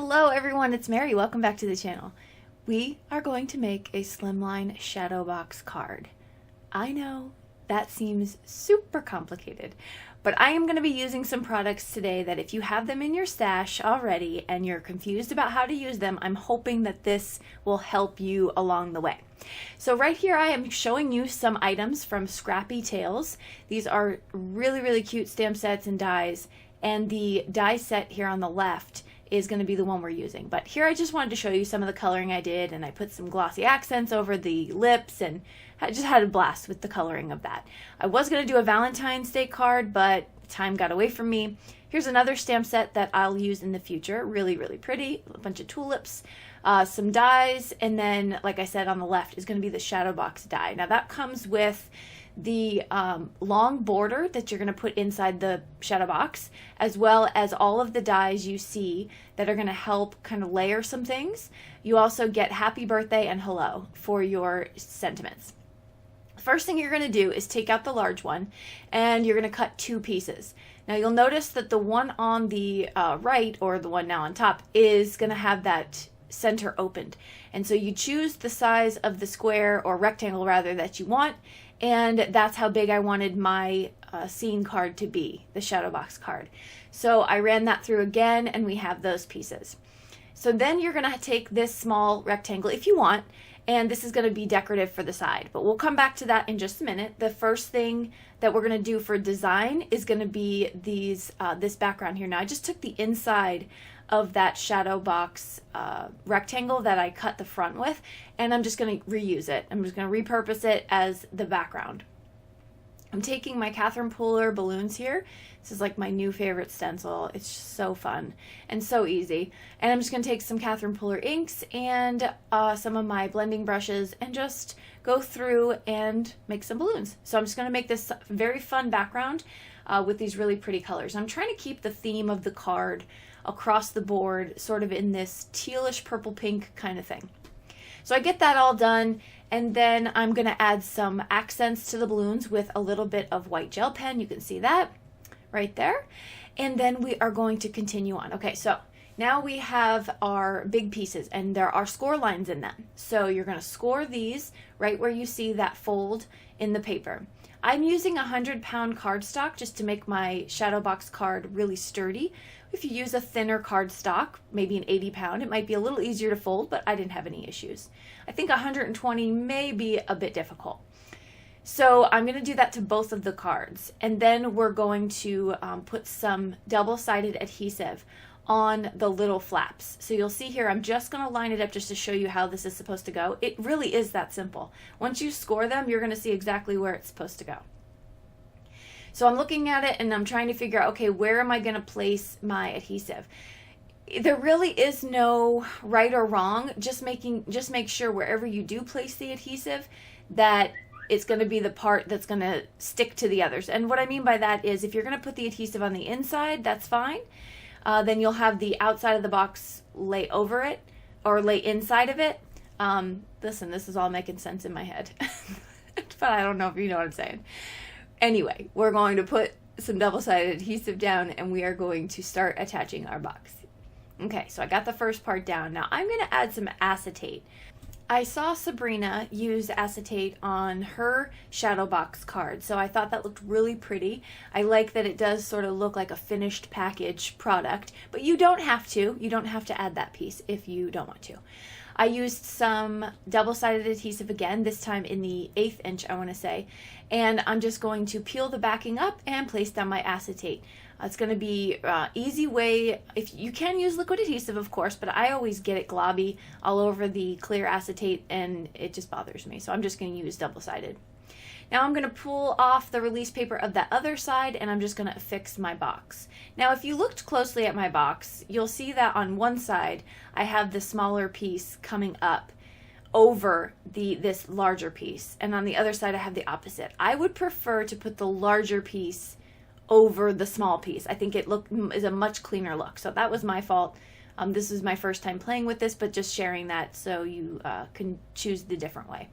Hello everyone, it's Mary. Welcome back to the channel. We are going to make a slimline shadow box card. I know that seems super complicated, but I am going to be using some products today that if you have them in your stash already and you're confused about how to use them, I'm hoping that this will help you along the way. So right here I am showing you some items from Scrappy Tales. These are really cute stamp sets and dies, and the die set here on the left is going to be the one we're using. But here I just wanted to show you some of the coloring I did, and I put some glossy accents over the lips and I just had a blast with the coloring of that. I was going to do a Valentine's Day card, but time got away from me. Here's another stamp set that I'll use in the future. Really pretty. A bunch of tulips, some dies, and then like I said on the left is going to be the shadow box die. Now that comes with the long border that you're going to put inside the shadow box, as well as all of the dies you see that are going to help kind of layer some things. You also get happy birthday and hello for your sentiments. First thing you're going to do is take out the large one and you're going to cut two pieces. Now you'll notice that the one on the right, or the one now on top, is going to have that center opened. And so you choose the size of the square, or rectangle rather, that you want, and that's how big I wanted my scene card to be, the shadow box card. So I ran that through again and we have those pieces. So then you're going to take this small rectangle if you want, and this is going to be decorative for the side, but we'll come back to that in just a minute. The first thing that we're going to do for design is going to be these this background here. Now I just took the inside of that shadow box rectangle that I cut the front with, and I'm just going to reuse it. I'm just going to repurpose it as the background. I'm taking my Catherine Pooler balloons here. This is like my new favorite stencil. It's just so fun and so easy. And I'm just going to take some Catherine Pooler inks and some of my blending brushes and just go through and make some balloons. So I'm just going to make this very fun background with these really pretty colors. I'm trying to keep the theme of the card across the board sort of in this tealish purple pink kind of thing. So I get that all done, and then I'm going to add some accents to the balloons with a little bit of white gel pen. You can see that right there. And then we are going to continue on. Okay, so now we have our big pieces and there are score lines in them. So you're going to score these right where you see that fold in the paper. I'm using a 100-pound cardstock just to make my shadow box card really sturdy. If you use a thinner cardstock, maybe an 80-pound, it might be a little easier to fold, but I didn't have any issues. I think 120 may be a bit difficult. So I'm going to do that to both of the cards, and then we're going to put some double-sided adhesive on the little flaps. So you'll see here, I'm just going to line it up just to show you how this is supposed to go. It really is that simple. Once you score them, you're going to see exactly where it's supposed to go. So I'm looking at it and I'm trying to figure out, okay, where am I going to place my adhesive? There really is no right or wrong. Just make sure wherever you do place the adhesive that it's going to be the part that's going to stick to the others. And what I mean by that is if you're going to put the adhesive on the inside, that's fine. Then you'll have the outside of the box lay over it or lay inside of it. Listen, this is all making sense in my head, but I don't know if you know what I'm saying. Anyway, we're going to put some double-sided adhesive down and we are going to start attaching our box. Okay, so I got the first part down. Now I'm going to add some acetate. I saw Sabrina use acetate on her shadow box card, so I thought that looked really pretty. I like that it does sort of look like a finished package product, but you don't have to. You don't have to add that piece if you don't want to. I used some double-sided adhesive again, this time in the 1/8 inch, I want to say, and I'm just going to peel the backing up and place down my acetate. It's going to be easy way. If you can use liquid adhesive, of course, but I always get it globby all over the clear acetate and it just bothers me. So I'm just going to use double-sided. Now I'm going to pull off the release paper of that other side and I'm just going to affix my box. Now if you looked closely at my box, you'll see that on one side I have the smaller piece coming up over this larger piece, and on the other side I have the opposite. I would prefer to put the larger piece over the small piece. I think it is a much cleaner look. So that was my fault. This is my first time playing with this, but just sharing that so you can choose the different way.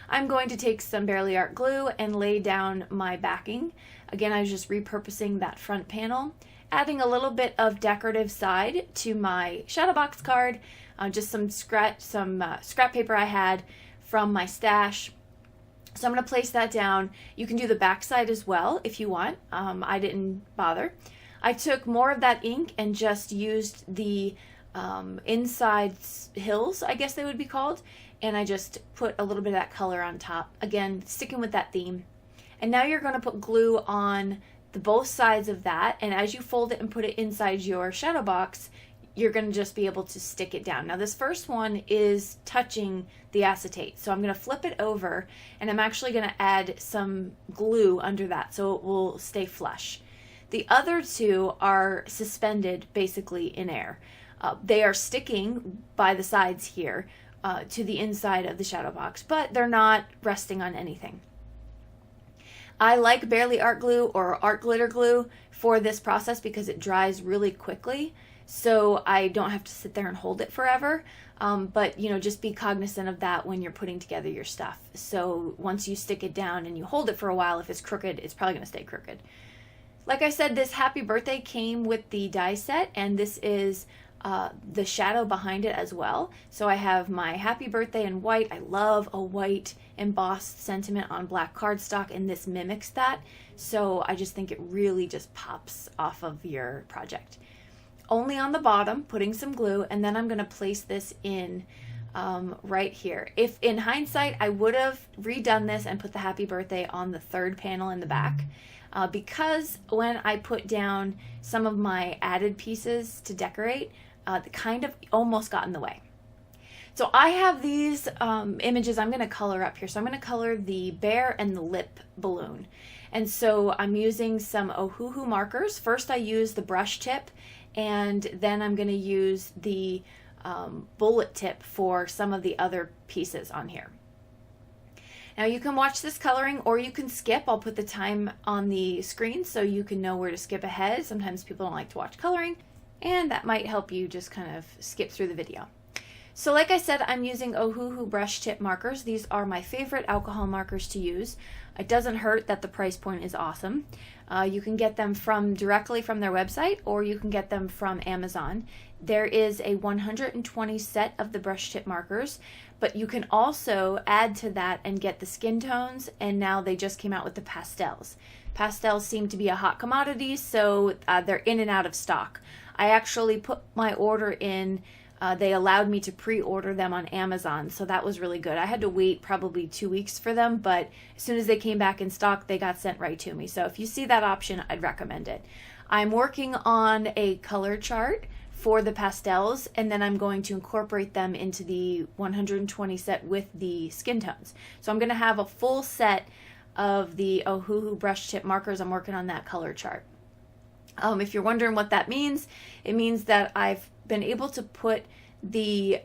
I'm going to take some Barely Art glue and lay down my backing. Again, I was just repurposing that front panel, adding a little bit of decorative side to my shadow box card. Just some scrap paper I had from my stash. So I'm going to place that down. You can do the back side as well if you want. I didn't bother. I took more of that ink and just used the inside hills, I guess they would be called, and I just put a little bit of that color on top. Again, sticking with that theme. And now you're going to put glue on the both sides of that, and as you fold it and put it inside your shadow box, you're going to just be able to stick it down. Now this first one is touching the acetate, so I'm going to flip it over, and I'm actually going to add some glue under that so it will stay flush. The other two are suspended basically in air. They are sticking by the sides here to the inside of the shadow box, but they're not resting on anything. I like Barely Art Glue or Art Glitter Glue for this process because it dries really quickly, so I don't have to sit there and hold it forever. But you know, just be cognizant of that when you're putting together your stuff. So once you stick it down and you hold it for a while, if it's crooked, it's probably going to stay crooked. Like I said, this Happy Birthday came with the die set, and this is the shadow behind it as well. So I have my Happy Birthday in white. I love a white embossed sentiment on black cardstock, and this mimics that. So I just think it really just pops off of your project. Only on the bottom, putting some glue, and then I'm going to place this in right here. If in hindsight, I would have redone this and put the Happy Birthday on the third panel in the back. Because when I put down some of my added pieces to decorate, they kind of almost got in the way. So I have these images I'm going to color up here. So I'm going to color the bear and the lip balloon. And so I'm using some Ohuhu markers. First I use the brush tip, and then I'm going to use the bullet tip for some of the other pieces on here. Now you can watch this coloring or you can skip. I'll put the time on the screen so you can know where to skip ahead. Sometimes people don't like to watch coloring, and that might help you just kind of skip through the video. So like I said, I'm using Ohuhu brush tip markers. These are my favorite alcohol markers to use. It doesn't hurt that the price point is awesome. You can get them directly from their website, or you can get them from Amazon. There is a 120 set of the brush tip markers, but you can also add to that and get the skin tones, and now they just came out with the pastels. Pastels seem to be a hot commodity, so they're in and out of stock. I actually put my order in. They allowed me to pre-order them on Amazon, so that was really good. I had to wait probably 2 weeks for them, but as soon as they came back in stock, they got sent right to me. So if you see that option, I'd recommend it. I'm working on a color chart for the pastels, and then I'm going to incorporate them into the 120 set with the skin tones. So I'm going to have a full set of the Ohuhu brush tip markers. I'm working on that color chart. If you're wondering what that means, it means that I've been able to put the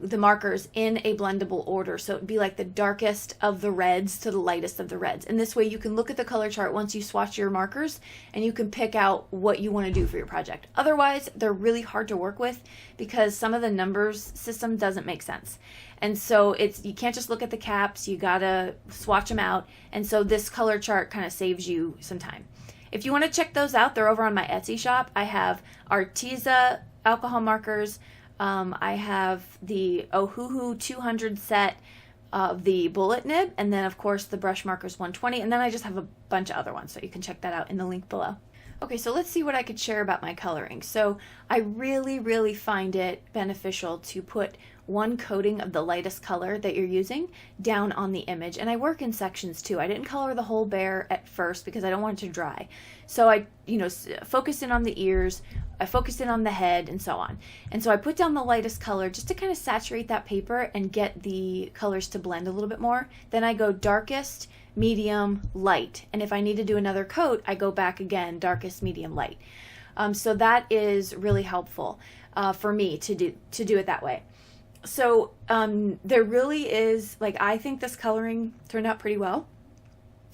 markers in a blendable order, so it'd be like the darkest of the reds to the lightest of the reds, and this way you can look at the color chart once you swatch your markers and you can pick out what you want to do for your project. Otherwise, they're really hard to work with because some of the numbers system doesn't make sense, and so you can't just look at the caps, you gotta swatch them out, and so this color chart kind of saves you some time. If you want to check those out, they're over on my Etsy shop. I have Arteza alcohol markers. I have the Ohuhu 200 set of the bullet nib, and then of course the brush markers 120, and then I just have a bunch of other ones, so you can check that out in the link below. Okay, so let's see what I could share about my coloring. So I really find it beneficial to put one coating of the lightest color that you're using down on the image, and I work in sections too. I didn't color the whole bear at first because I don't want it to dry. So I, focused in on the ears, I focused in on the head, and so on. And so I put down the lightest color just to kind of saturate that paper and get the colors to blend a little bit more. Then I go darkest, medium, light, and if I need to do another coat, I go back again, darkest, medium, light. So that is really helpful for me to do it that way. So there really is, I think this coloring turned out pretty well,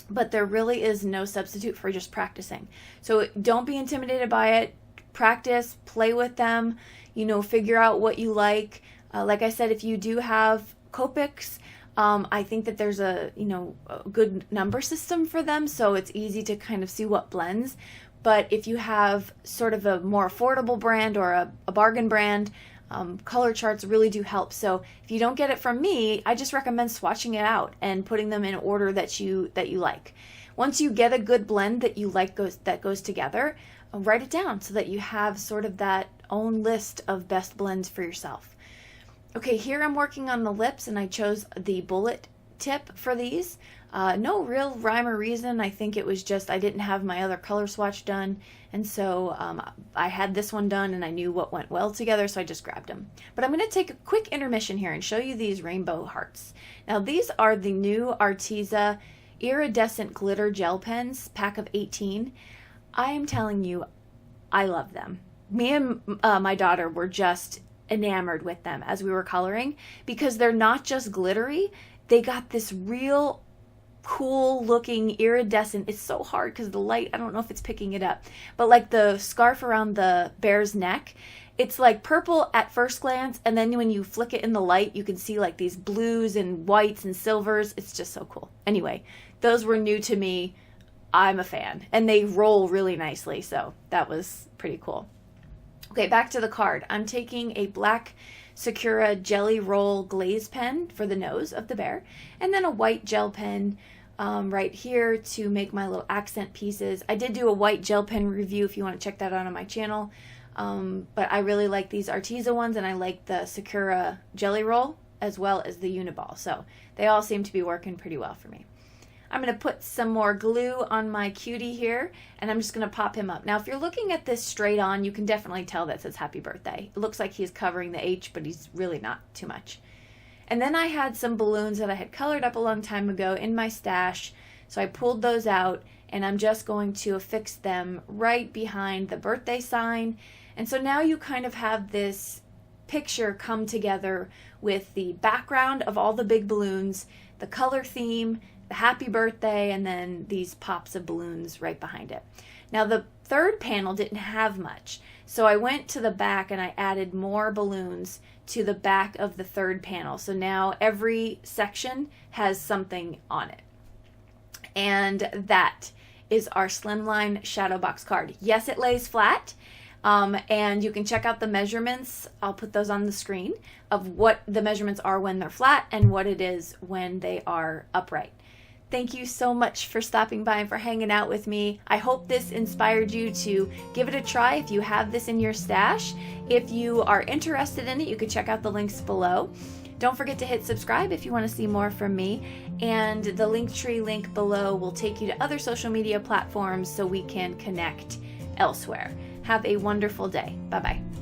but there really is no substitute for just practicing. So don't be intimidated by it. Practice, play with them, figure out what you like. Like I said, if you do have Copics, I think that there's a good number system for them, so it's easy to kind of see what blends. but if you have sort of a more affordable brand or a bargain brand, color charts really do help. So if you don't get it from me, I just recommend swatching it out and putting them in order that you like. Once you get a good blend that you like that goes together, write it down so that you have sort of that own list of best blends for yourself. Okay, here I'm working on the lips, and I chose the bullet tip for these. No real rhyme or reason. I think it was just I didn't have my other color swatch done, and so I had this one done and I knew what went well together, so I just grabbed them. But I'm going to take a quick intermission here and show you these rainbow hearts. Now these are the new Arteza Iridescent Glitter Gel Pens, pack of 18. I am telling you, I love them. Me and my daughter were just enamored with them as we were coloring, because they're not just glittery, they got this real cool looking iridescent. It's so hard because the light, I don't know if it's picking it up, but like the scarf around the bear's neck, it's like purple at first glance, and then when you flick it in the light, you can see like these blues and whites and silvers. It's just so cool. Anyway, those were new to me. I'm a fan, and they roll really nicely, so that was pretty cool. Okay, back to the card. I'm taking a black Sakura Jelly Roll glaze pen for the nose of the bear, and then a white gel pen right here to make my little accent pieces. I did do a white gel pen review if you want to check that out on my channel, but I really like these Arteza ones, and I like the Sakura Jelly Roll as well as the Uniball, so they all seem to be working pretty well for me. I'm going to put some more glue on my cutie here, and I'm just going to pop him up. Now, if you're looking at this straight on, you can definitely tell that says happy birthday. It looks like he's covering the H, but he's really not too much. And then I had some balloons that I had colored up a long time ago in my stash, so I pulled those out, and I'm just going to affix them right behind the birthday sign. And so now you kind of have this picture come together with the background of all the big balloons, the color theme, the happy birthday, and then these pops of balloons right behind it. Now the third panel didn't have much, so I went to the back and I added more balloons to the back of the third panel. So now every section has something on it. And that is our Slimline Shadow Box card. Yes, it lays flat, and you can check out the measurements. I'll put those on the screen of what the measurements are when they're flat and what it is when they are upright. Thank you so much for stopping by and for hanging out with me. I hope this inspired you to give it a try if you have this in your stash. If you are interested in it, you can check out the links below. Don't forget to hit subscribe if you want to see more from me. And the Linktree link below will take you to other social media platforms so we can connect elsewhere. Have a wonderful day. Bye-bye.